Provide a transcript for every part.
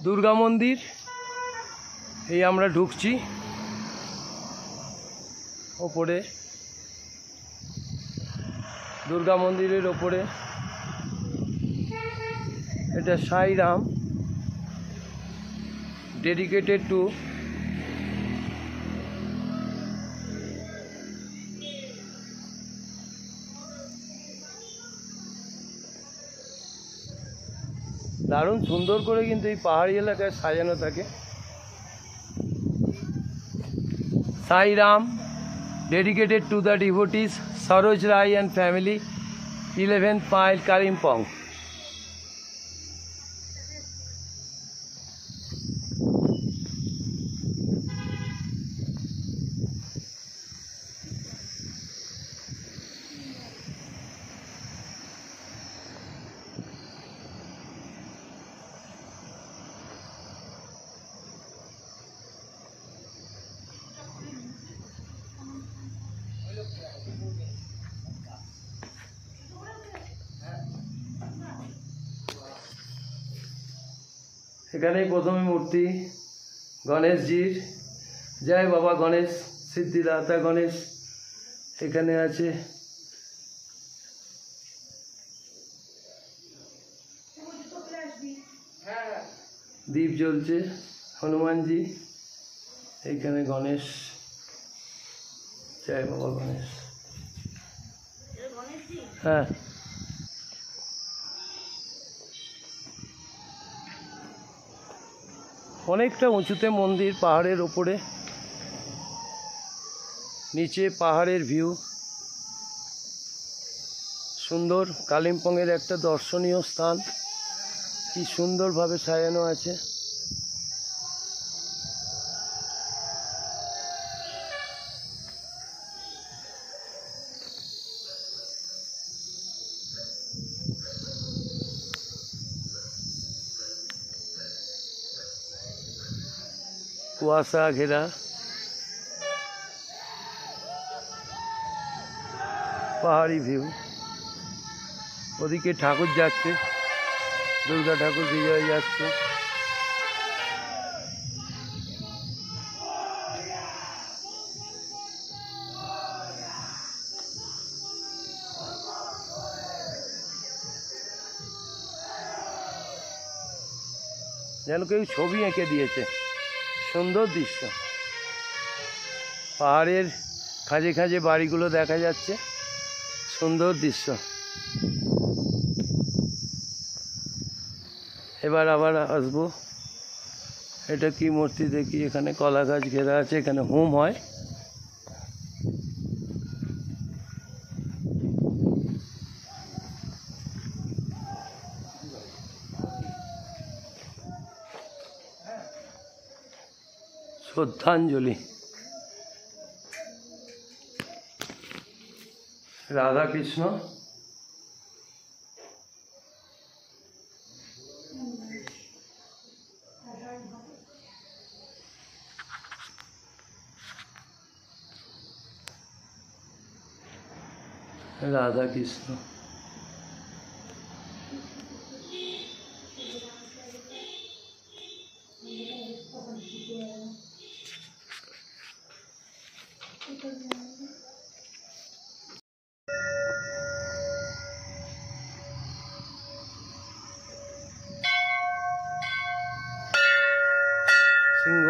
দুর্গা মন্দির। এই আমরা ঢুকছি ওপরে, দুর্গা মন্দিরের ওপরে। এটা সাই রাম, ডেডিকেটেড টু দারুণ সুন্দর করে কিন্তু এই পাহাড়ি এলাকায় সাজানো থাকে। Sai Ram, dedicated to the devotees Saroj Roy and family, 11th mile, Kalimpong. এখানেই প্রথমে মূর্তি গণেশজির। জয় বাবা গণেশ, সিদ্ধিদাতা গণেশ। এখানে আছে দীপ জ্বলছে, হনুমানজি। এইখানে গণেশ, জয় বাবা গণেশ। হ্যাঁ, অনেকটা উঁচুতে মন্দির, পাহাড়ের ওপরে। নিচে পাহাড়ের ভিউ সুন্দর। কালিম্পংয়ের একটা দর্শনীয় স্থান, কি সুন্দরভাবে সাজানো আছে। কুয়াশা ঘেরা পাহাড়ি ভিউ। ওদিকে ঠাকুর যাচ্ছে, দুর্গা ঠাকুর বিজয় যাচ্ছে। যেন কেউ ছবি এঁকে দিয়েছে। সুন্দর দৃশ্য, পাহাড়ের খাঁজে খাঁজে বাড়িগুলো দেখা যাচ্ছে। সুন্দর দৃশ্য। এবার আবার আসবো। এটা কি মূর্তি দেখি, এখানে কলা গাছ ঘেরা আছে, এখানে হোম হয়। শ্রদ্ধাঞ্জলি। রাধা কৃষ্ণ, রাধা কৃষ্ণ। সিংহ,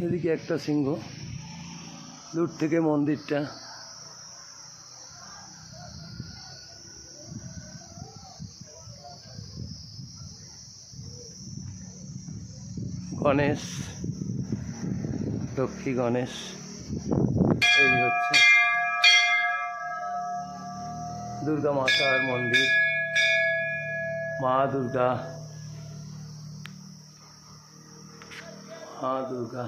এদিকে একটা সিংহ। দূর থেকে মন্দিরটা। গণেশ, লক্ষ্মী গণেশ। এই হচ্ছে দুর্গা মাতার মন্দির, মা দুর্গা, মা দুর্গা।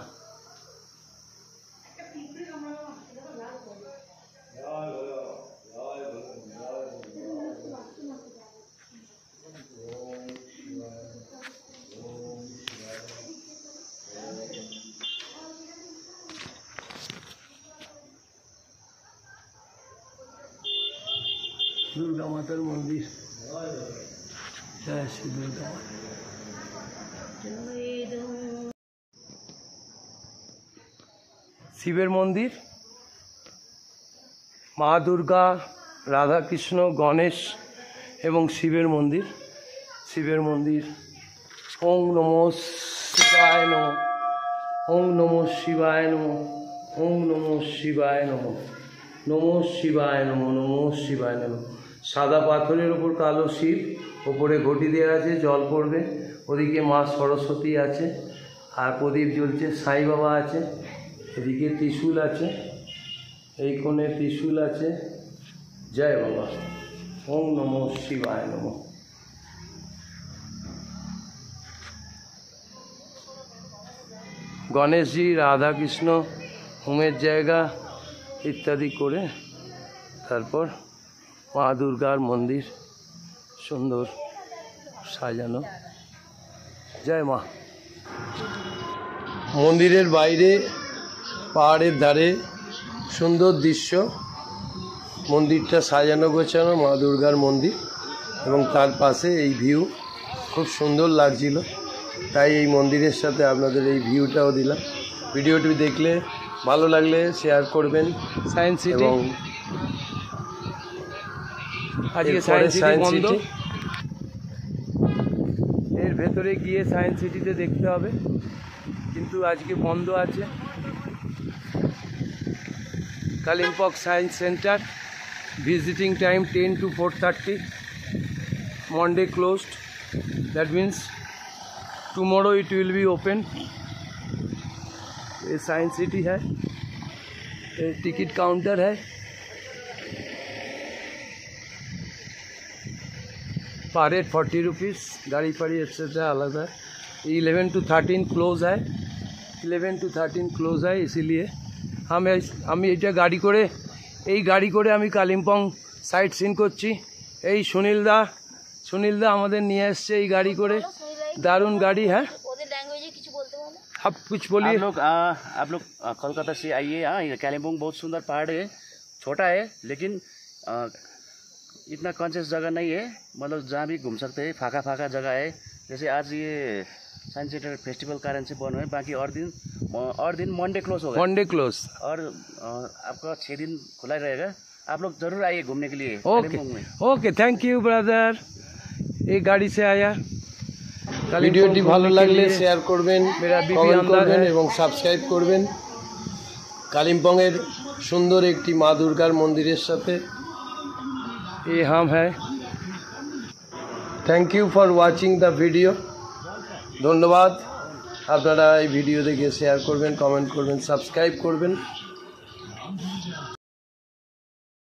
दुर्गा मातार मंदिर जय श्री दुर्गा शिवेर मंदिर मा दुर्गा राधा कृष्ण गणेश एवं शिवेर मंदिर ओम नमो शिवाय नमः ओम नमो शिवाय नमः ओम नमो शिवाय नमः नमो शिवाय नमः नमो शिवाय नमः सादा पाथरेर ऊपर कालो शिव ऊपरे घटी देওয়া আছে জল পড়বে ওদিকে মা সরস্বতী আছে আর প্রদীপ জ্বলছে সাই বাবা আছে এদিকে ত্রিশূল আছে এই কোণে ত্রিশূল আছে জয় বাবা ওম নমো শিবায় নমঃ गणेश जी राधा कृष्ण होमेर जैगा इत्यादि करे तारपर मा दुर्गार मंदिर सुंदर साजानो जय मा मंदिरेर बाइरे पहाड़ेर धारे सुंदर दृश्य मंदिरटा साजानो गोछानो मा दुर्गार मंदिर एवं तार पाशे एई भिउ खूब सुंदर लागछिलो তাই এই মন্দিরের সাথে আপনাদের এই ভিউটাও দিলাম ভিডিওটি দেখলে ভালো লাগলে শেয়ার করবেন সায়েন্স সিটি এবং আজকে সায়েন্স সিটি এর ভেতরে গিয়ে সায়েন্স সিটিতে দেখতে হবে কিন্তু আজকে বন্ধ আছে Kalimpong science centre visiting time 10 to 4:30 Monday closed that means tomorrow it will be open ये साइंस सिटी है ये टिकट काउंटर है पर हेड 40 रुपीज़ गाड़ी फाड़ी एक्सेट्रा अलग है 11 to 13 क्लोज है 11 to 13 क्लोज है इसीलिए আমি এটা গাড়ি করে আমি কালিম্পং সাইট সিন করছি এই সুনীলদা আমাদের নিয়ে আসছে এই গাড়ি করে दारुण गाड़ी है आप कुछ बोलिए आप लोग कोलकाता से आइए। हाँ कालिम्पोंग बहुत सुंदर पहाड़ है छोटा है लेकिन इतना कॉन्शियस जगह नहीं है मतलब जहाँ भी घूम सकते हैं फाका जगह है जैसे आज ये साइंस सेंटर फेस्टिवल कारण से बंद हुए बाकी और दिन मंडे क्लोज होगा और आपका 6 दिन खुला रहेगा आप लोग जरूर आइए घूमने के लिए ओके थैंक यू ब्रदर एक गाड़ी से आया ভিডিওটি ভালো লাগলে শেয়ার করবেন কমেন্ট করবেন এবং সাবস্ক্রাইব করবেন কালিম্পংয়ের সুন্দর একটি মা দুর্গার মন্দিরের সাথে এই হাম হ্যায় thank you for watching the video ধন্যবাদ আপনারা এই ভিডিও দেখে শেয়ার করবেন কমেন্ট করবেন সাবস্ক্রাইব করবেন